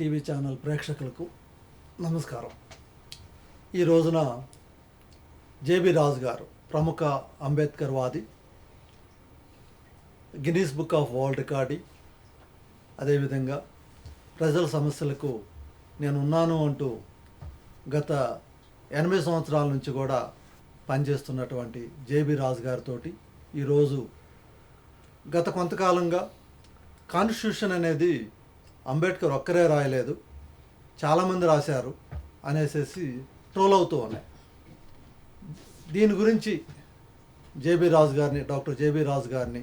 TV channel ప్రేక్షకులకు నమస్కారం. ఈ రోజున జేబీ రాజు గారు ప్రముఖ అంబేద్కర్ వాది, Guinness book of world record, అదేవిధంగా ప్రజల సమస్యలకు నేను ఉన్నాను అంటూ గత 8 సంవత్సరాల నుంచి కూడా పనిచేస్తున్నటువంటి జేబీ రాజు గారితో ఈరోజు గత కొంతకాలంగా కాన్స్టిట్యూషన్ అనేది అంబేద్కర్ ఒక్కరే రాయలేదు, చాలామంది రాశారు అనేసి ట్రోల్ అవుతూ ఉన్నాయి. దీని గురించి డాక్టర్ జేబీ రాజు గారిని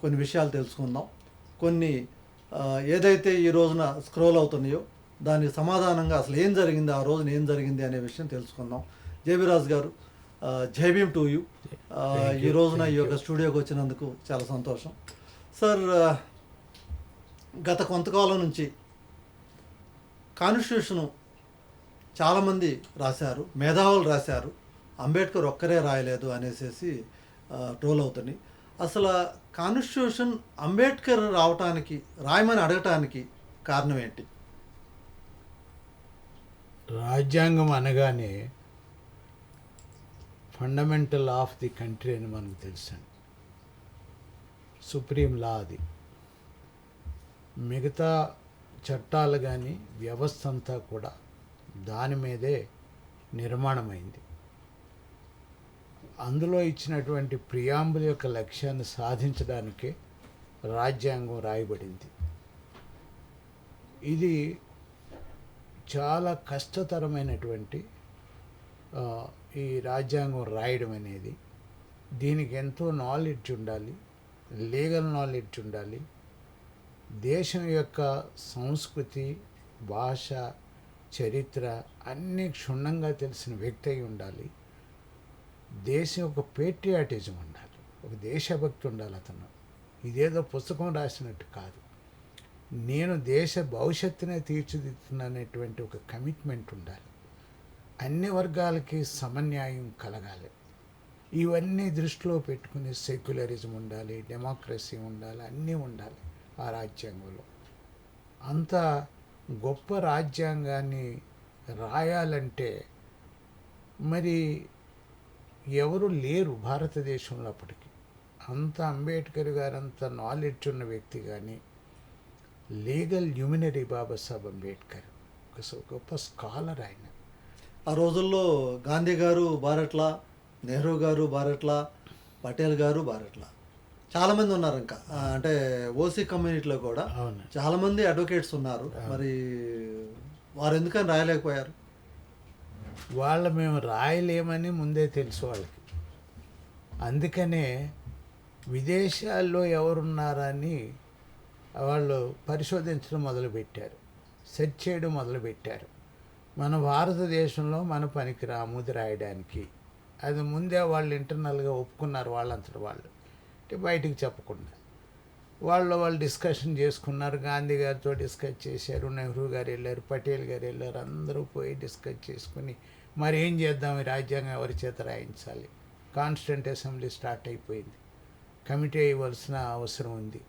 కొన్ని విషయాలు తెలుసుకుందాం. కొన్ని ఏదైతే ఈ రోజున స్క్రోల్ అవుతున్నాయో దానికి సమాధానంగా అసలు ఏం జరిగింది, ఆ రోజున ఏం జరిగింది అనే విషయం తెలుసుకుందాం. జేబీ రాజు గారు, జై భీమ్ టు యూ. ఈ రోజున ఈ యొక్క స్టూడియోకి వచ్చినందుకు చాలా సంతోషం. సార్, గత కొంతకాలం నుంచి కాన్స్టిట్యూషను చాలామంది రాశారు, మేధావులు రాశారు, అంబేద్కర్ ఒక్కరే రాయలేదు అనేసి ట్రోల్ అవుతుంది. అసలు కాన్స్టిట్యూషన్ అంబేద్కర్ రాయమని అడగటానికి కారణం ఏంటి? రాజ్యాంగం అనగానే ఫండమెంటల్ ఆఫ్ ది కంట్రీ అని మనకు తెలుసండి. సుప్రీం లా అది. మిగతా చట్టాలు కానీ వ్యవస్థ అంతా కూడా దాని మీదే నిర్మాణమైంది. అందులో ఇచ్చినటువంటి ప్రియాంబుల్ యొక్క లక్ష్యాన్ని సాధించడానికే రాజ్యాంగం రాయబడింది. ఇది చాలా కష్టతరమైనటువంటి ఈ రాజ్యాంగం రాయడం అనేది. దీనికి ఎంతో నాలెడ్జ్ ఉండాలి, లీగల్ నాలెడ్జ్ ఉండాలి, దేశం యొక్క సంస్కృతి, భాష, చరిత్ర అన్నీ క్షుణ్ణంగా తెలిసిన వ్యక్తి అయి ఉండాలి. దేశం యొక్క పేట్రియాటిజం ఉండాలి, ఒక దేశభక్తి ఉండాలి. అతను ఇదేదో పుస్తకం రాసినట్టు కాదు, నేను దేశ భవిష్యత్తునే తీర్చిదిద్దుతున్నటువంటి ఒక కమిట్మెంట్ ఉండాలి. అన్ని వర్గాలకి సమన్యాయం కలగాలి. ఇవన్నీ దృష్టిలో పెట్టుకుని సెక్యులరిజం ఉండాలి, డెమోక్రసీ ఉండాలి, అన్నీ ఉండాలి ఆ రాజ్యాంగంలో. అంత గొప్ప రాజ్యాంగాన్ని రాయాలంటే మరి ఎవరు లేరు భారతదేశంలో అప్పటికి. అంత అంబేద్కర్ గారు అంత నాలెడ్జ్ ఉన్న వ్యక్తి కానీ, లీగల్ ల్యూమినరీ బాబాసాహెబ్ అంబేద్కర్ ఒక గొప్ప స్కాలర్ ఆయన. ఆ రోజుల్లో గాంధీ గారు బారట్లా, నెహ్రూ గారు బారట్లా, పటేల్ గారు బారట్లా, చాలామంది ఉన్నారు. ఇంకా అంటే ఓసీ కమ్యూనిటీలో కూడా చాలామంది అడ్వకేట్స్ ఉన్నారు. మరి వారు ఎందుకని రాయలేకపోయారు? మేము రాయలేమని ముందే తెలుసు వాళ్ళకి. అందుకనే విదేశాల్లో ఎవరున్నారని వాళ్ళు పరిశోధించడం మొదలుపెట్టారు, సెర్చ్ చేయడం మొదలుపెట్టారు. మన భారతదేశంలో మన పనికిరాముది రాయడానికి. అది ముందే వాళ్ళు ఇంటర్నల్గా ఒప్పుకున్నారు, వాళ్ళంతటి వాళ్ళు, అంటే బయటికి చెప్పకుండా. వాళ్ళు డిస్కషన్ చేసుకున్నారు, గాంధీ గారితో డిస్కస్ చేశారు, నెహ్రూ గారు వెళ్ళారు, పటేల్ గారు వెళ్ళారు, అందరూ పోయి డిస్కస్ చేసుకుని మరి ఏం చేద్దాం, ఈ రాజ్యాంగం ఎవరి చేత రాయించాలి. కాన్స్టిట్యూంట్ అసెంబ్లీ స్టార్ట్ అయిపోయింది, కమిటీ ఇవ్వాల్సిన అవసరం ఉంది,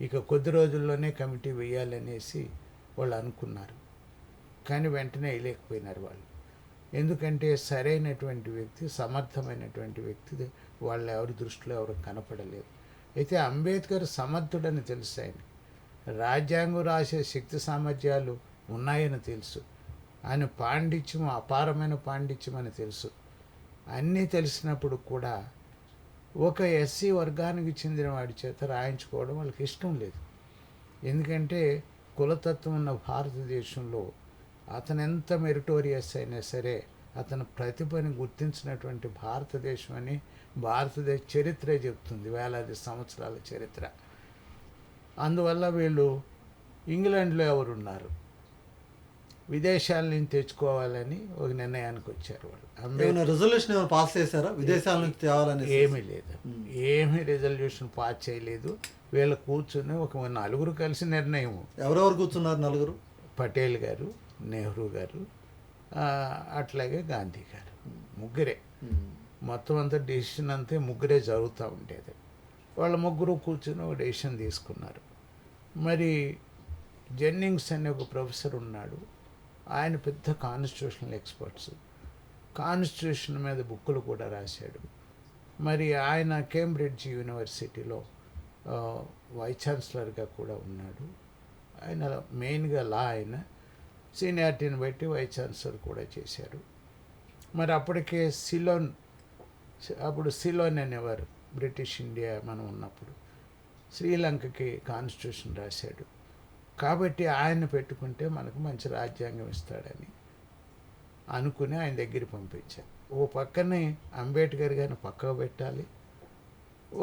ఇక కొద్ది రోజుల్లోనే కమిటీ వేయాలనేసి వాళ్ళు అనుకున్నారు. కానీ వెంటనే వేయలేకపోయినారు వాళ్ళు. ఎందుకంటే సరైనటువంటి వ్యక్తి, సమర్థమైనటువంటి వ్యక్తి వాళ్ళ ఎవరి దృష్టిలో ఎవరు కనపడలేదు. అయితే అంబేద్కర్ సమర్థుడని తెలుసు, ఆయన రాజ్యాంగం రాసే శక్తి సామర్థ్యాలు ఉన్నాయని తెలుసు, ఆయన పాండిత్యం అపారమైన పాండిత్యం అని తెలుసు. అన్నీ తెలిసినప్పుడు కూడా ఒక ఎస్సీ వర్గానికి చెందిన వాడి చేత రాయించుకోవడం వాళ్ళకి ఇష్టం లేదు. ఎందుకంటే కులతత్వం ఉన్న భారతదేశంలో అతను ఎంత మెరిటోరియస్ అయినా సరే అతని ప్రతిభని గుర్తించినటువంటి భారతదేశం అని భారతదేశ చరిత్రే చెప్తుంది, వేలాది సంవత్సరాల చరిత్ర. అందువల్ల వీళ్ళు ఇంగ్లాండ్లో ఎవరున్నారు, విదేశాల నుంచి తెచ్చుకోవాలని ఒక నిర్ణయానికి వచ్చారు వాళ్ళు. రిజల్యూషన్ పాస్ చేశారా విదేశాల నుంచి తేవాలని? ఏమీ లేదు, ఏమీ రిజల్యూషన్ పాస్ చేయలేదు. వీళ్ళు కూర్చుని ఒక 4 కలిసి నిర్ణయం. ఎవరెవరు కూర్చున్నారు? 4. పటేల్ గారు, నెహ్రూ గారు, అట్లాగే గాంధీ గారు, ముగ్గురే. మొత్తం అంతా డెసిషన్ అంతే ముగ్గురే జరుగుతూ ఉండేది. వాళ్ళ ముగ్గురు కూర్చుని ఒక డెసిషన్ తీసుకున్నారు. మరి జెన్నింగ్స్ అనే ఒక ప్రొఫెసర్ ఉన్నాడు. ఆయన పెద్ద కాన్స్టిట్యూషనల్ ఎక్స్పర్ట్స్, కాన్స్టిట్యూషన్ మీద బుక్కులు కూడా రాశాడు. మరి ఆయన కేంబ్రిడ్జ్ యూనివర్సిటీలో వైస్ ఛాన్సలర్గా కూడా ఉన్నాడు. ఆయన మెయిన్గా ఆయన సీనియారిటీని బట్టి వైస్ ఛాన్సలర్ కూడా చేశారు. మరి అప్పటికే అప్పుడు సిలోన్ అనేవారు బ్రిటిష్ ఇండియా మనం ఉన్నప్పుడు, శ్రీలంకకి కాన్స్టిట్యూషన్ రాశాడు. కాబట్టి ఆయన పెట్టుకుంటే మనకు మంచి రాజ్యాంగం ఇస్తాడని అనుకుని ఆయన దగ్గర పంపించారు. ఓ పక్కనే అంబేద్కర్ గారిని పక్కకు పెట్టాలి,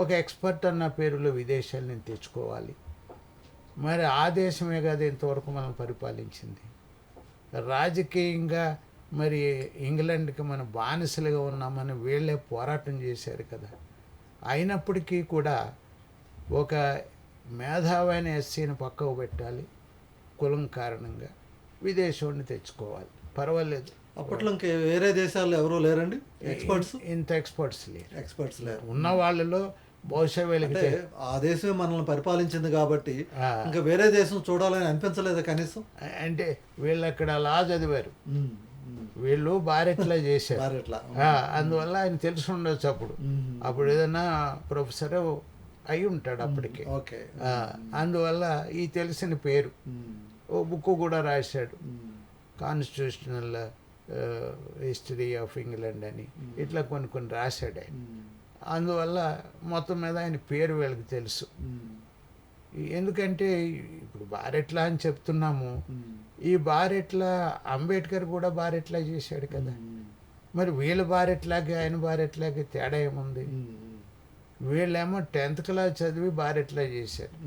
ఒక ఎక్స్పర్ట్ అన్న పేరులో విదేశాలు నేను తెచ్చుకోవాలి. మరి ఆ దేశమే కదా ఇంతవరకు మనం పరిపాలించింది. రాజకీయంగా మరి ఇంగ్లాండ్కి మనం బానిసలుగా ఉన్నామని వీళ్ళే పోరాటం చేశారు కదా. అయినప్పటికీ కూడా ఒక మేధావైన ఎస్సీని పక్కకు పెట్టాలి, కులం కారణంగా విదేశంని తెచ్చుకోవాలి, పర్వాలేదు. అప్పట్లో ఇంకా వేరే దేశాల్లో ఎవరూ లేరండి ఎక్స్పర్ట్స్? ఇంత ఎక్స్పర్ట్స్ లేరు. ఉన్న వాళ్ళలో బహుశా వీళ్ళకి ఆ దేశమే మనల్ని పరిపాలించింది కాబట్టి ఇంకా వేరే దేశం చూడాలని అనిపించలేదు కనీసం. అంటే వీళ్ళు అక్కడ లా చదివారు, వీళ్ళు బారెట్లా చేశారు. అందువల్ల ఆయన తెలిసి ఉండొచ్చు అప్పుడు ఏదైనా ప్రొఫెసర్ అయి ఉంటాడు అప్పటికే. అందువల్ల ఈ తెలిసిన పేరు ఓ బుక్ కూడా రాశాడు, కాన్స్టిట్యూషనల్ హిస్టరీ ఆఫ్ ఇంగ్లాండ్ అని. ఇట్లా కొన్ని రాశాడు ఆయన. అందువల్ల మొత్తం మీద ఆయన పేరు వీళ్ళకి తెలుసు. ఎందుకంటే ఇప్పుడు బారెట్లా అని చెప్తున్నాము, ఈ బారెట్లా అంబేద్కర్ కూడా బారెట్లా చేశాడు కదా. మరి వీళ్ళ బారెట్లాగే ఆయన బారెట్లాగే తేడా ఏముంది? వీళ్ళేమో 10th క్లాస్ చదివి బారెట్లా చేశారు.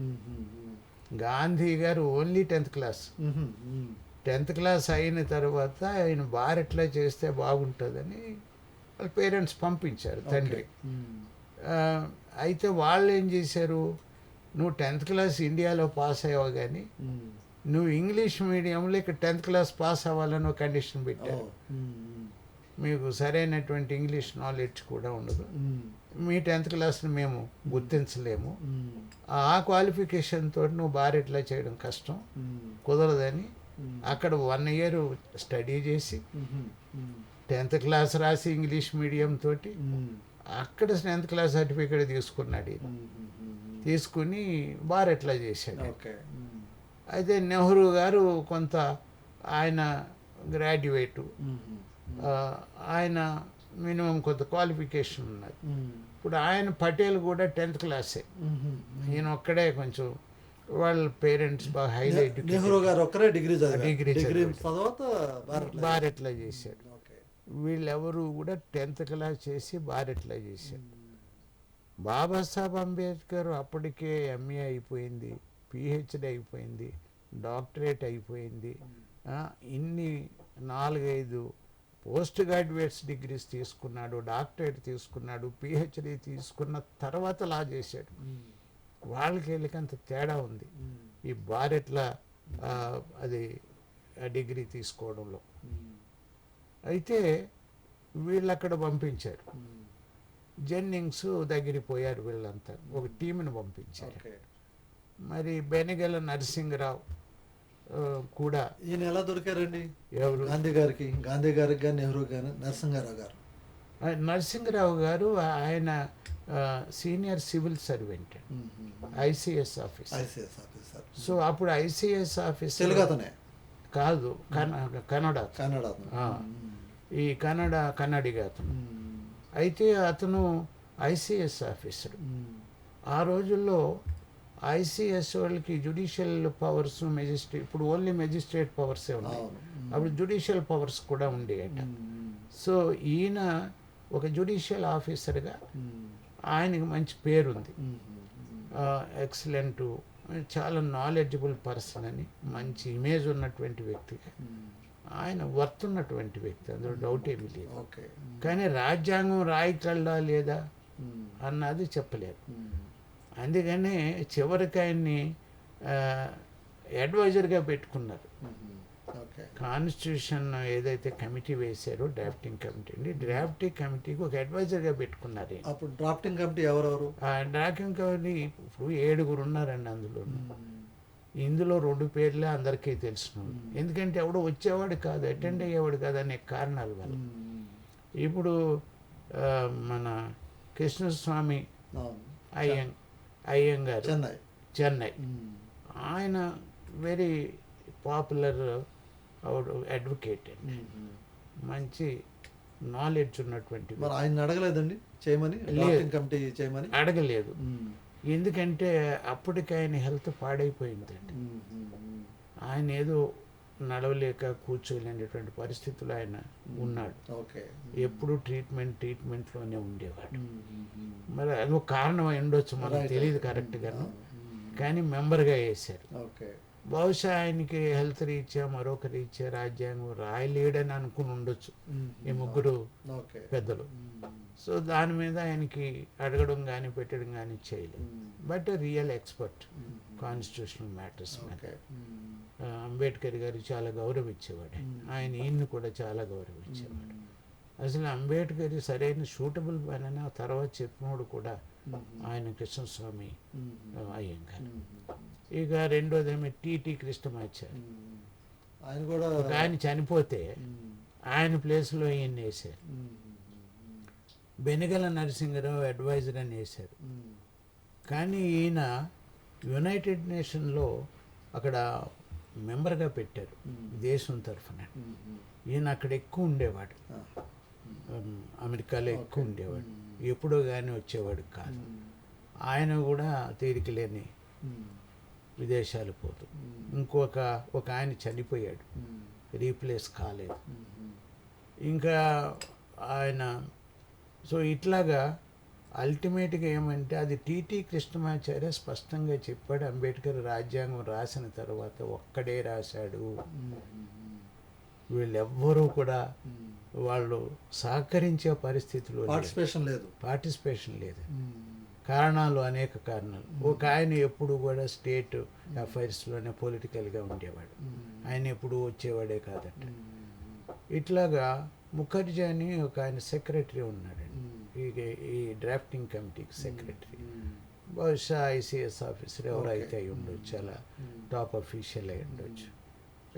గాంధీ గారు only 10th class. 10th class అయిన తర్వాత ఆయన బారెట్లా చేస్తే బాగుంటుందని వాళ్ళ పేరెంట్స్ పంపించారు, తండ్రి. అయితే వాళ్ళు ఏం చేశారు, నువ్వు 10th క్లాస్ ఇండియాలో పాస్ అయ్యావు కానీ నువ్వు ఇంగ్లీష్ మీడియంలో ఇక్కడ 10th క్లాస్ పాస్ అవ్వాలని ఒక కండిషన్ పెట్టారు. మీకు సరైనటువంటి ఇంగ్లీష్ నాలెడ్జ్ కూడా ఉండదు, మీ 10th క్లాస్ని మేము గుర్తించలేము, ఆ క్వాలిఫికేషన్ తోటి నువ్వు బారెట్లా చేయడం కష్టం, కుదరదని అక్కడ 1 year స్టడీ చేసి 10th క్లాస్ రాసి ఇంగ్లీష్ మీడియం తోటి అక్కడ 10th క్లాస్ సర్టిఫికేట్ తీసుకున్నాడు. తీసుకుని బారెట్లా చేశాడు. అయితే నెహ్రూ గారు కొంత ఆయన గ్రాడ్యుయేటు, ఆయన మినిమం కొంత క్వాలిఫికేషన్ ఉన్నది. ఇప్పుడు ఆయన పటేల్ కూడా 10th క్లాసే, ఈయన ఒక్కడే కొంచెం వాళ్ళ పేరెంట్స్ బాగా హైలైట్. నెహ్రూ గారు ఒక్కరే డిగ్రీ బారెట్లా చేశాడు. వీళ్ళెవరు కూడా 10th క్లాస్ చేసి బారెట్లా చేశారు. బాబాసాహెబ్ అంబేద్కర్ అప్పటికే ఎంఏ అయిపోయింది, పిహెచ్డి అయిపోయింది, డాక్టరేట్ అయిపోయింది, ఇన్ని 4-5 పోస్ట్ గ్రాడ్యుయేట్స్ డిగ్రీస్ తీసుకున్నాడు, డాక్టరేట్ తీసుకున్నాడు, పిహెచ్డి తీసుకున్న తర్వాత లా చేశాడు. వాళ్ళకి వీళ్ళకి అంత తేడా ఉంది ఈ బారెట్లా అది డిగ్రీ తీసుకోవడంలో. అయితే వీళ్ళు అక్కడ పంపించారు, జెన్నింగ్స్ దగ్గరికి పోయారు, వీళ్ళంతా ఒక టీంని పంపించారు. మరి బెనగల నరసింహరావు కూడా. ఈయన ఎలా దొరికారండి? ఎవరు? గాంధీ గారికి కానీ నెహ్రూ గారు, నరసింహరావు గారు. నరసింహరావు గారు ఆయన senior civil servant, ICS officer. So అప్పుడు ఐసిఎస్ ఆఫీసర్ కాదు, కన్నడ, ఈ కన్నడిగా అతను. అయితే అతను ఐసిఎస్ ఆఫీసర్. ఆ రోజుల్లో ఐసిఎస్ వాళ్ళకి జ్యుడిషియల్ పవర్స్, మెజిస్ట్రేట్, ఇప్పుడు ఓన్లీ మెజిస్ట్రేట్ పవర్సే ఉన్నాయి, అప్పుడు జ్యుడిషియల్ పవర్స్ కూడా ఉండేయట. సో ఈయన ఒక జ్యుడిషియల్ ఆఫీసర్గా ఆయనకి మంచి పేరుంది, ఎక్సలెంట్, చాలా నాలెడ్జబుల్ పర్సన్ అని మంచి ఇమేజ్ ఉన్నటువంటి వ్యక్తిగా ఆయన వర్తున్నటువంటి వ్యక్తి, అందులో డౌట్ ఏమీ లేదు. కానీ రాజ్యాంగం రాయగలడా లేదా అన్నది చెప్పలేరు. అందుకనే చివరికి ఆయన్ని అడ్వైజర్గా పెట్టుకున్నారు. కాన్స్టిట్యూషన్ ఏదైతే కమిటీ వేశారో, డ్రాఫ్టింగ్ కమిటీ అండి, డ్రాఫ్టింగ్ కమిటీకి ఒక అడ్వైజర్గా పెట్టుకున్నారు. అప్పుడు డ్రాఫ్టింగ్ కమిటీ ఎవరెవరు? డ్రాఫ్టింగ్ కమిటీ ఇప్పుడు 7 ఉన్నారండి అందులో. ఇందులో 2 పేర్లే అందరికీ తెలిసిన ఎందుకంటే ఎవడో వచ్చేవాడు కాదు, అటెండ్ అయ్యేవాడు కాదు అనే కారణాల వల్ల. ఇప్పుడు మన కృష్ణస్వామి అయ్యంగారు చెన్నై, ఆయన వెరీ పాపులర్ అడ్వకేట్ అండి, మంచి నాలెడ్జ్ ఉన్నటువంటి. మరి ఆయన అడగలేదండి చేయమని, డ్రాఫ్టింగ్ కమిటీ చేయమని? అడగలేదు, ఎందుకంటే అప్పటికి ఆయన హెల్త్ పాడైపోయిందండి. ఆయన ఏదో నడవలేక కూర్చోలేనటువంటి పరిస్థితులు ఆయన ఉన్నాడు. ఎప్పుడు ట్రీట్మెంట్లోనే ఉండేవాడు. మరి అది ఒక కారణం అయి ఉండొచ్చు, మనకు తెలియదు కరెక్ట్గాను, కానీ మెంబర్గా వేశారు. బహుశా ఆయనకి హెల్త్ రీత్యా మరొక రీత్యా రాజ్యాంగం రాయలేడని అనుకుని ఉండొచ్చు ఈ ముగ్గురు పెద్దలు. సో దాని మీద ఆయనకి అడగడం కానీ పెట్టడం కానీ చేయలేదు. But real expert constitutional matters మీద. అంబేద్కర్ గారు చాలా గౌరవించేవాడు, ఆయన ఈయన్ని కూడా చాలా గౌరవించేవాడు. అసలు అంబేద్కర్ సరైన సూటబుల్ అని ఆ తర్వాత చెప్పినోడు కూడా ఆయన కృష్ణస్వామి అయ్యంగారు. ఇక రెండోదేమో టీటీ కృష్ణమాచారి, ఆయన కూడా ఆయన చనిపోతే ఆయన ప్లేస్లో ఈయన వేశారు. బెనగల నరసింహరావు అడ్వైజర్ అని వేశారు. కానీ ఈయన యునైటెడ్ నేషన్లో అక్కడ మెంబర్గా పెట్టారు దేశం తరఫున. ఈయన అక్కడ ఎక్కువ ఉండేవాడు, అమెరికాలో ఎక్కువ ఉండేవాడు, ఎప్పుడో కానీ వచ్చేవాడు కాదు. ఆయన కూడా తీరిక లేని విదేశాలు పోతూ. ఒక ఆయన చనిపోయాడు, రీప్లేస్ కాలేదు. ఇంకా ఆయన సో ఇట్లాగా అల్టిమేట్గా ఏమంటే అది టీటీ కృష్ణమాచార్య స్పష్టంగా చెప్పాడు, అంబేద్కర్ రాజ్యాంగం రాసిన తర్వాత ఒక్కడే రాశాడు, వీళ్ళెవ్వరూ కూడా వాళ్ళు సహకరించే పరిస్థితిలో పార్టిసిపేషన్ లేదు. కారణాలు అనేక కారణాలు. ఒక ఆయన ఎప్పుడు కూడా స్టేట్ అఫైర్స్లోనే పొలిటికల్గా ఉండేవాడు, ఆయన ఎప్పుడు వచ్చేవాడే కాదంట. ఇట్లాగా ముఖర్జీ అని ఒక ఆయన సెక్రటరీ ఉన్నాడండి, ఈ డ్రాఫ్టింగ్ కమిటీకి సెక్రటరీ. బహుశా ఐసిఎస్ ఆఫీసర్ ఎవరైతే అయి ఉండొచ్చు, చాలా టాప్ అఫీషియల్ అయి ఉండొచ్చు,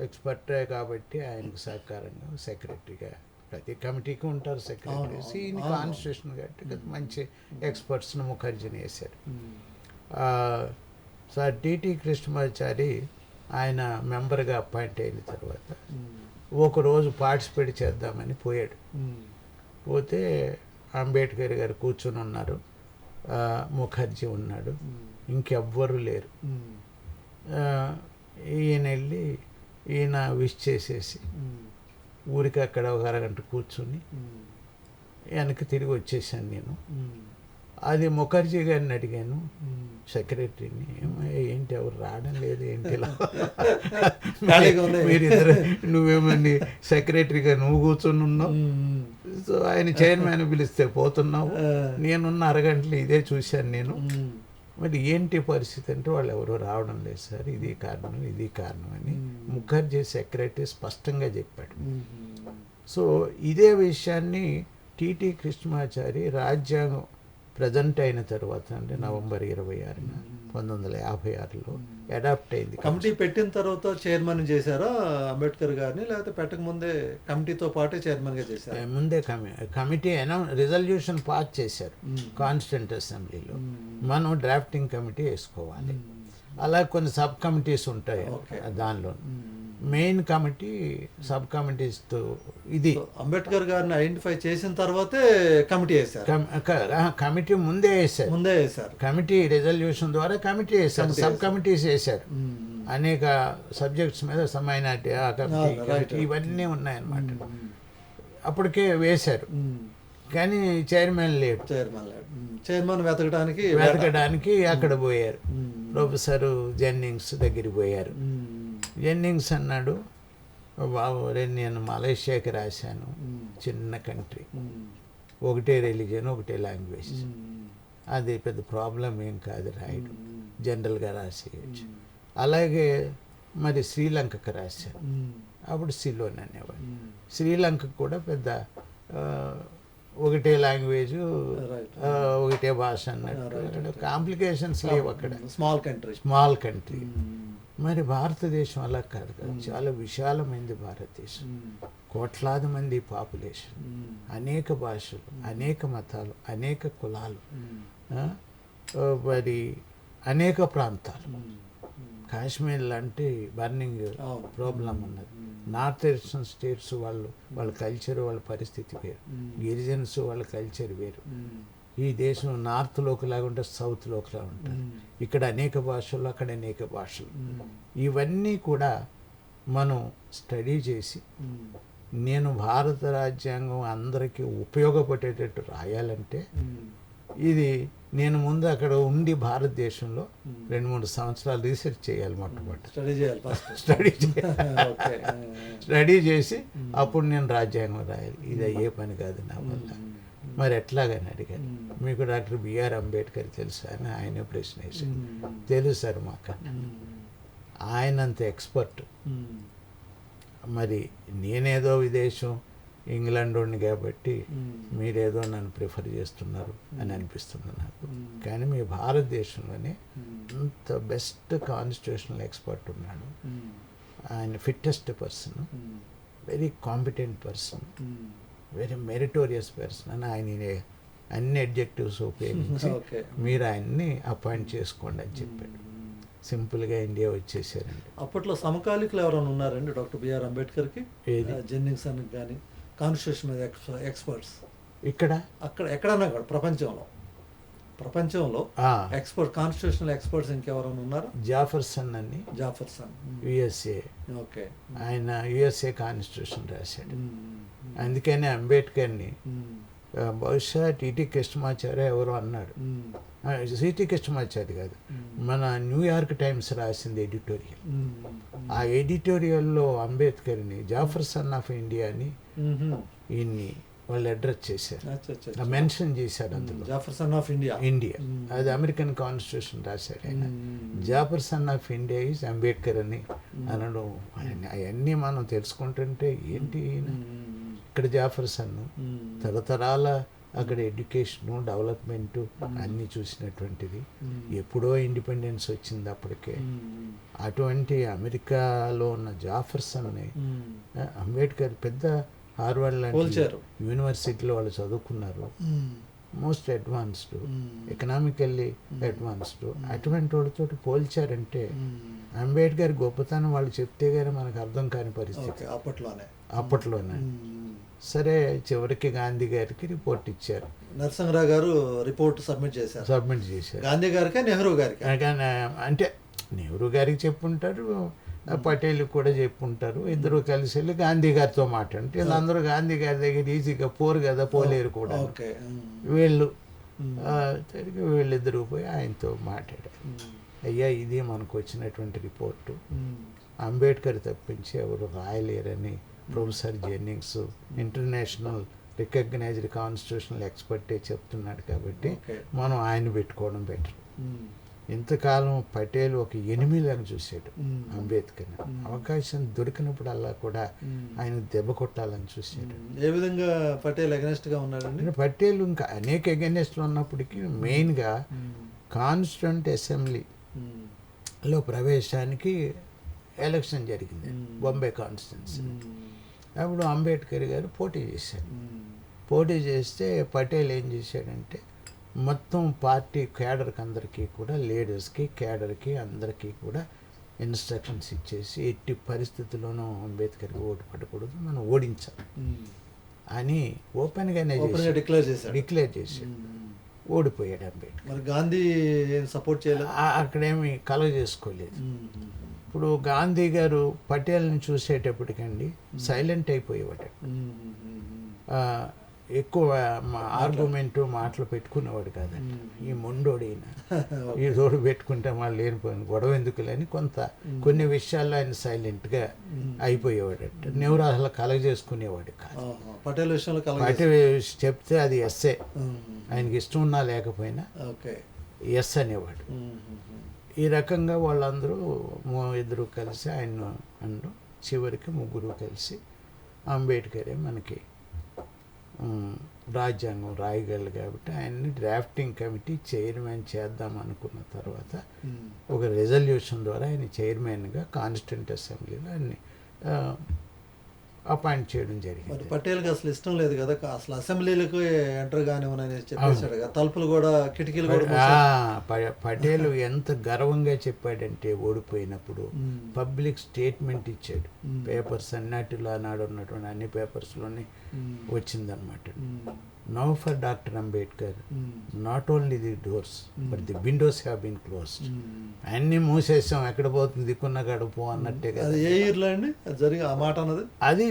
ఎక్స్పర్టే కాబట్టి ఆయనకు సహకారంగా సెక్రటరీగా. ప్రతి కమిటీకి ఉంటారు సెక్రటరీస్, ఈయన కాన్స్టిట్యూషన్ కాబట్టి మంచి ఎక్స్పర్ట్స్ను ముఖర్జీని వేశారు. సార్ టీటీ కృష్ణమాచారి ఆయన మెంబర్గా అపాయింట్ అయిన తర్వాత ఒకరోజు పార్టిసిపేట్ చేద్దామని పోయాడు. పోతే అంబేద్కర్ గారు కూర్చుని ఉన్నారు, ముఖర్జీ ఉన్నాడు, ఇంకెవ్వరూ లేరు. ఈయన వెళ్ళి ఈయన విష్ చేసేసి ఊరికి అక్కడ ఒక అరగంట కూర్చుని వెనక్కి తిరిగి వచ్చేసాను నేను. అది ముఖర్జీ గారిని అడిగాను, సెక్రటరీని, ఏంటి ఎవరు రావడం లేదు ఏంటి మీరిద్దరు, నువ్వేమని సెక్రటరీగా నువ్వు కూర్చొని ఉన్నావు, సో ఆయన చైర్మన్ పిలిస్తే పోతున్నావు, నేనున్న అరగంటలు ఇదే చూశాను నేను, మరి ఏంటి పరిస్థితి అంటే వాళ్ళు ఎవరు రావడం లేదు సార్, ఇది కారణం అని ముఖర్జీ సెక్రటరీ స్పష్టంగా చెప్పాడు. సో ఇదే విషయాన్ని టీటీ కృష్ణమాచారి రాజ్యాంగం ప్రజెంట్ అయిన తర్వాత అంటే నవంబర్ 26న 1956లో అడాప్ట్ అయింది. కమిటీ పెట్టిన తర్వాత చైర్మన్ చేశారా అంబేద్కర్ గారిని, లేకపోతే పెట్టక ముందే కమిటీతో పాటే చైర్మన్గా చేశారు? ముందే కమిటీ రిజల్యూషన్ పాస్ చేశారు కాన్స్టిట్యూంట్ అసెంబ్లీలో, మనం డ్రాఫ్టింగ్ కమిటీ వేసుకోవాలి. అలా కొన్ని సబ్ కమిటీస్ ఉంటాయి, దానిలో మెయిన్ కమిటీ సబ్ కమిటీస్తో ఇది అంబేద్కర్ గారిని ఐడెంటిఫై చేసిన తర్వాతే కమిటీ వేశారు. కమిటీ ముందే వేశారు, కమిటీ రిజల్యూషన్ ద్వారా కమిటీ వేశారు, సబ్ కమిటీస్ వేశారు. అనేక సబ్జెక్ట్స్ మీద మైనారిటీ కమిటీ ఇవన్నీ ఉన్నాయన్నమాట. అప్పటికే వేశారు, కానీ చైర్మన్ లేడు. చైర్మన్ వెతకడానికి అక్కడ పోయారు, ప్రొఫెసర్ జెన్నింగ్స్ దగ్గరికి పోయారు. జెన్నింగ్స్ అన్నాడు, బాబు నేను మలేషియాకి రాశాను, చిన్న కంట్రీ, ఒకటే రిలీజియన్ ఒకటే లాంగ్వేజ్, అది పెద్ద ప్రాబ్లం ఏం కాదు రాయడం, జనరల్గా రాసేయచ్చు. అలాగే మరి శ్రీలంకకు రాశాను, అప్పుడు సిలోన్ అనేవాడు. శ్రీలంకకు కూడా పెద్ద ఒకటే లాంగ్వేజ్, రైట్. ఒకటే భాష అన్నట్టు కాంప్లికేషన్స్ లేవు అక్కడ. Small country. Small country. మరి భారతదేశం అలా కాదు కదా, చాలా విశాలమైనది భారతదేశం. కోట్లాది మంది పాపులేషన్, అనేక భాషలు, అనేక మతాలు, అనేక కులాలు, మరి అనేక ప్రాంతాలు. కాశ్మీర్ లాంటి బర్నింగ్ ప్రాబ్లం ఉన్నది. నార్త్ ఈస్టర్న్ స్టేట్స్ వాళ్ళ కల్చర్, వాళ్ళ పరిస్థితి వేరు. గిరిజన్స్ వాళ్ళ కల్చర్ వేరు. ఈ దేశం నార్త్లోకి లాగా ఉంటుంది, సౌత్లోకి లాగా ఉంటుంది. ఇక్కడ అనేక భాషలు, అక్కడ అనేక భాషలు. ఇవన్నీ కూడా మనం స్టడీ చేసి, నేను భారత రాజ్యాంగం అందరికీ ఉపయోగపడేటట్టు రాయాలంటే ఇది నేను ముందు అక్కడ ఉండి భారతదేశంలో 2-3 సంవత్సరాలు రీసెర్చ్ చేయాలి. మొట్టమొదటి స్టడీ చేసి అప్పుడు నేను రాజ్యాంగం రాయాలి. ఇది అయ్యే పని కాదు నా వల్ల. మరి ఎట్లాగని అడిగాను. మీకు డాక్టర్ బిఆర్ అంబేద్కర్ తెలుసా అని ఆయన ప్రశ్న వేసాను. తెలుసు సార్ మాకు. ఆయనంత ఎక్స్పర్ట్. మరి నేనేదో విదేశం ఇంగ్లాండ్ వాడిని కాబట్టి మీరేదో నన్ను ప్రిఫర్ చేస్తున్నారు అని అనిపిస్తుంది నాకు. కానీ మీ భారతదేశంలోనే అంత బెస్ట్ కాన్స్టిట్యూషనల్ ఎక్స్పర్ట్ ఉన్నాడు. ఆయన fittest person, very competent person, very meritorious person అని ఆయన అన్ని అడ్జెక్టివ్స్ ఉపయోగించి మీరు ఆయన్ని అపాయింట్ చేసుకోండి అని చెప్పాడు. సింపుల్గా ఇండియా వచ్చేసారండి. అప్పట్లో సమకాలికులు ఎవరైనా ఉన్నారండి డాక్టర్ బిఆర్ అంబేద్కర్కి? జెన్నింగ్సన్ కానీ కాన్స్టిట్యూషన్ మీద ఎక్స్పర్ట్స్ ఇక్కడ అక్కడ ఎక్కడన్నా కూడా ప్రపంచంలో ఎక్స్పర్ట్, కాన్స్టిట్యూషనల్ ఎక్స్పర్ట్స్ ఇంకెవరైనా ఉన్నారా? జాఫర్సన్ అని, యుఎస్ఏ. ఓకే. ఆయన యుఎస్ఏ కాన్స్టిట్యూషన్ రాశాడు. అందుకని అంబేద్కర్ని బహుశా టీటీ కృష్ణమాచార్య ఎవరో అన్నాడు. సిటీ కృష్ణమాచారి కాదు, మన న్యూయార్క్ టైమ్స్ రాసింది ఎడిటోరియల్. ఆ ఎడిటోరియల్లో అంబేద్కర్ని జాఫర్సన్ ఆఫ్ ఇండియా అని ఈయన్ని వాళ్ళు అడ్రస్ చేశారు, మెన్షన్ చేశారు అందులో. జాఫర్సన్ ఆఫ్ ఇండియా. అది అమెరికన్ కాన్స్టిట్యూషన్ రాశాడు ఆయన. జాఫర్సన్ ఆఫ్ ఇండియా ఈజ్ అంబేద్కర్ అని అనడం, అవన్నీ మనం తెలుసుకుంటుంటే ఏంటి ఇక్కడ జాఫర్సన్ తరతరాల అక్కడ ఎడ్యుకేషను, డెవలప్మెంటు అన్నీ చూసినటువంటిది. ఎప్పుడో ఇండిపెండెన్స్ వచ్చింది అప్పటికే. అటువంటి అమెరికాలో ఉన్న జాఫర్సన్ని అంబేద్కర్ పెద్ద హార్వర్డ్ లాంటి యూనివర్సిటీలో వాళ్ళు చదువుకున్నారు. Most advanced, economically advanced. అటువంటి వాళ్ళతో పోల్చారంటే అంబేద్కర్ గొప్పతనం వాళ్ళు చెప్తే కానీ మనకు అర్థం కాని పరిస్థితి అప్పట్లోనే. సరే, చివరికి గాంధీ గారికి రిపోర్ట్ ఇచ్చారు. నరసింహరావు గారు రిపోర్ట్ సబ్మిట్ చేశారు. గాంధీ గారికి, నెహ్రూ గారికి. అంటే నెహ్రూ గారికి చెప్పుంటారు, పటేల్ కూడా చెప్పుంటారు. ఇద్దరు కలిసి వెళ్ళి గాంధీ గారితో మాట్లాడంటే వీళ్ళందరూ గాంధీ గారి దగ్గర ఈజీగా పోరు కదా, పోలేరు కూడా. వీళ్ళిద్దరూ పోయి ఆయనతో మాట్లాడారు. అయ్యా, ఇది మనకు వచ్చినటువంటి రిపోర్టు, అంబేద్కర్ తప్పించి ఎవరు రాయలేరని professor Jennings international recognised constitutional ఎక్స్పర్టే చెప్తున్నాడు. కాబట్టి మనం ఆయన పెట్టుకోవడం బెటర్. ఇంతకాలం పటేల్ ఒక ఎనిమిలాగా చూశాడు అంబేద్కర్. అవకాశం దొరికినప్పుడల్లా కూడా ఆయన దెబ్బ కొట్టాలని చూశాడు. ఏ విధంగా పటేల్ అగెనెస్ట్గా ఉన్నాడండి? పటేల్ ఇంకా అనేక అగెనెస్ట్లు ఉన్నప్పటికీ మెయిన్గా కాన్స్టిట్యూంట్ అసెంబ్లీలో ప్రవేశానికి ఎలక్షన్ జరిగింది, బొంబాయి కాన్స్టిట్యున్సీ. అప్పుడు అంబేద్కర్ గారు పోటీ చేశారు. పోటీ చేస్తే పటేల్ ఏం చేశాడంటే మొత్తం పార్టీ క్యాడర్కి అందరికీ కూడా, లీడర్స్కి, క్యాడర్కి అందరికీ కూడా ఇన్స్ట్రక్షన్స్ ఇచ్చేసి ఎట్టి పరిస్థితుల్లోనూ అంబేద్కర్కి ఓటు పడకూడదు, మనం ఓడించాలి అని ఓపెన్గానే డిక్లేర్ చేశాడు. ఓడిపోయాడు అంబేద్కర్. మరి గాంధీ సపోర్ట్ చేయలేదు, అక్కడేమి కలగ చేసుకోలేదు. ఇప్పుడు గాంధీ గారు పటేల్ని చూసేటప్పటికండి సైలెంట్ అయిపోయేవాడు. ఎక్కువ ఆర్గ్యుమెంట్ మాటలు పెట్టుకునేవాడు కాదండి. ఈ మొండోడైనా ఈ తోడు పెట్టుకుంటే మళ్ళీ లేనిపోయింది గొడవ ఎందుకులేని కొన్ని విషయాల్లో ఆయన సైలెంట్గా అయిపోయేవాడట. నెహ్రూ అసలు కలగ చేసుకునేవాడు కాదు. పటేల్ చెప్తే అది ఎస్ఏ, ఆయనకి ఇష్టం ఉన్నా లేకపోయినా ఎస్ అనేవాడు. ఈ రకంగా వాళ్ళందరూ ఇద్దరు కలిసి ఆయన అండు. చివరికి ముగ్గురు కలిసి అంబేద్కరే మనకి రాజ్యాంగం రాయగలరు కాబట్టి ఆయన్ని డ్రాఫ్టింగ్ కమిటీ చైర్మన్ చేద్దాం అనుకున్న తర్వాత ఒక రెజల్యూషన్ ద్వారా ఆయన చైర్మన్గా కాన్స్టిట్యూంట్ అసెంబ్లీలో ఆయన్ని అపాయింట్ చేయడం జరిగింది. మరి పటేల్కి అసలు ఇష్టం లేదు కదా, అసలు అసెంబ్లీలకు ఎంటర్ కానివ్వనని చెప్పేశాడు కదా, తలుపులు కూడా కిటికీలు కూడా పటేల్ ఎంత గర్వంగా చెప్పాడంటే ఓడిపోయినప్పుడు పబ్లిక్ స్టేట్మెంట్ ఇచ్చాడు. పేపర్స్ అన్నిటిలో ఆనాడు ఉన్నటువంటి అన్ని పేపర్స్లోనే వచ్చిందనమాట. Now for doctor Ambedkar not only the doors but the windows have been closed. అన్నీ మూసేసాం, ఎక్కడ పోతుంది దిక్కున్న గడుపు అన్నట్టే కదా. ఏ ఇయర్లో అండి జరిగి ఆ మాట అన్నది? అది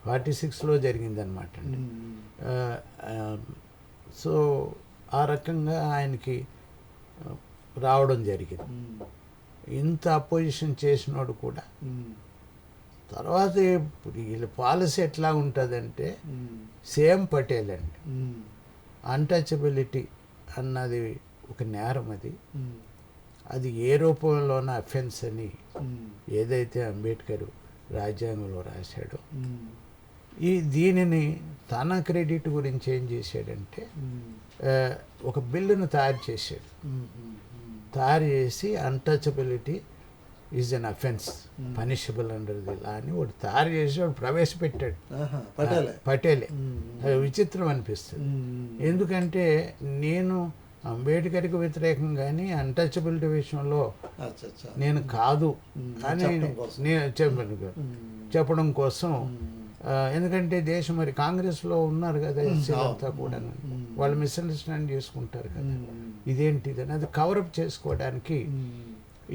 46లో జరిగిందనమాట అండి. సో ఆ రకంగా ఆయనకి రావడం జరిగింది. ఇంత అపోజిషన్ చేసినోడు కూడా తర్వాత ఇప్పుడు వీళ్ళ పాలసీ ఎట్లా ఉంటుందంటే సేమ్ పటేల్ అండి. అన్టచబిలిటీ అన్నది ఒక నేరం, అది ఏ రూపంలోన అఫెన్స్ అని ఏదైతే అంబేద్కర్ రాజ్యాంగంలో రాశాడో దీనిని తన క్రెడిట్ గురించి ఏం చేశాడంటే ఒక బిల్లును తయారు చేశాడు. తయారు చేసి untouchability is an offence punishable under the law అని వాడు తయారు చేసి వాడు ప్రవేశపెట్టాడు. పటేలే. అది విచిత్రం అనిపిస్తుంది. ఎందుకంటే నేను అంబేద్కర్కి వ్యతిరేకం కానీ అన్టచబిలిటీ విషయంలో నేను కాదు అని నేను చెప్పడం కోసం. ఎందుకంటే దేశం మరి కాంగ్రెస్లో ఉన్నారు కదా ఎస్సీలంతా కూడా, వాళ్ళు మిస్అండర్స్టాండ్ చేసుకుంటారు కదా ఇదేంటిదని, అది కవరప్ చేసుకోవడానికి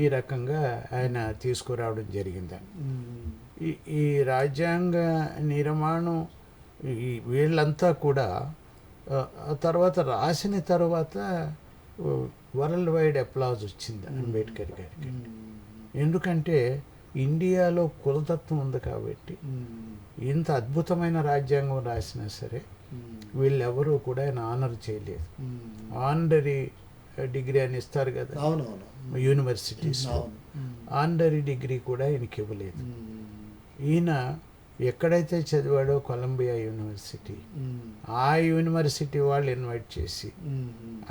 ఈ రకంగా ఆయన తీసుకురావడం జరిగిందని. ఈ రాజ్యాంగ నిర్మాణం వీళ్ళంతా కూడా తర్వాత రాసిన తర్వాత వరల్డ్ వైడ్ అప్లాజ్ వచ్చింది అంబేద్కర్ గారికి. ఎందుకంటే ఇండియాలో కులతత్వం ఉంది కాబట్టి ఇంత అద్భుతమైన రాజ్యాంగం రాసినా సరే వీళ్ళెవరూ కూడా ఆయన ఆనర్ చేయలేదు. ఆనరీ డిగ్రీ అని ఇస్తారు కదా యూనివర్సిటీస్లో, ఆనరీ డిగ్రీ కూడా ఈయనకి ఇవ్వలేదు. ఈయన ఎక్కడైతే చదివాడో కొలంబియా యూనివర్సిటీ, ఆ యూనివర్సిటీ వాళ్ళు ఇన్వైట్ చేసి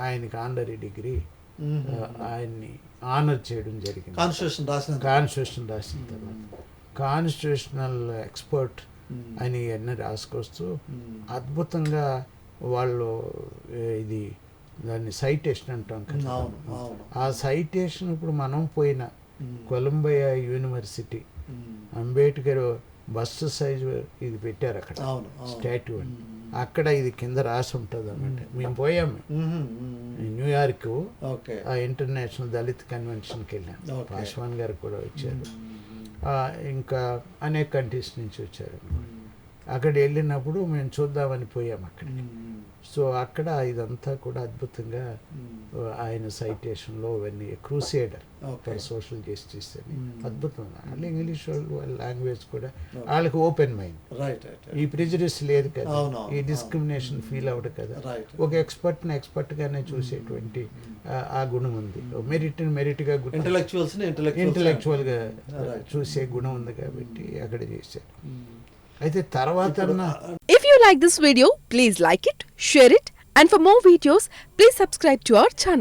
ఆయనకి ఆనరీ డిగ్రీ ఆయన్ని ఆనర్ చేయడం జరిగింది. కాన్స్టిట్యూషన్ రాసిన తర్వాత కాన్స్టిట్యూషనల్ ఎక్స్పర్ట్ అని అన్నీ రాసుకొస్తూ అద్భుతంగా వాళ్ళు ఇది దాన్ని సైటేషన్ అంటాం కదా, ఆ సైటేషన్ ఇప్పుడు మనం పోయిన Columbia university Ambedkar bust size ఇది పెట్టారు అక్కడ స్టాట్యూ అని, అక్కడ ఇది కింద రాసి ఉంటుంది అన్నమాట. మేము పోయాము న్యూయార్క్, ఆ ఇంటర్నేషనల్ దళిత్ కన్వెన్షన్కి వెళ్ళాము. పాస్వాన్ గారు కూడా వచ్చారు, ఇంకా అనేక కంట్రీస్ నుంచి వచ్చారు. అక్కడ వెళ్ళినప్పుడు మేము చూద్దామని పోయాము అక్కడ. సో అక్కడ ఇదంతా కూడా అద్భుతంగా ఆయన సైటేషన్లో ఇవన్నీ క్రూసేడర్ ఫర్ సోషల్ జస్టిస్ అని అద్భుతం. వాళ్ళు ఇంగ్లీష్ వాళ్ళ లాంగ్వేజ్ కూడా వాళ్ళకి ఓపెన్ మైండ్, ఈ ప్రిజుడిస్ లేదు కదా, ఈ డిస్క్రిమినేషన్ ఫీల్ అవ్వదు కదా, ఒక ఎక్స్పర్ట్గానే చూసేటువంటి ఆ గుణం ఉంది. మెరిట్గా ఇంటలెక్చువల్గా చూసే గుణం ఉంది కాబట్టి అక్కడ చేశారు. అయితే తర్వాత If you like this video, please like it, share it, and for more videos, please subscribe to our channel.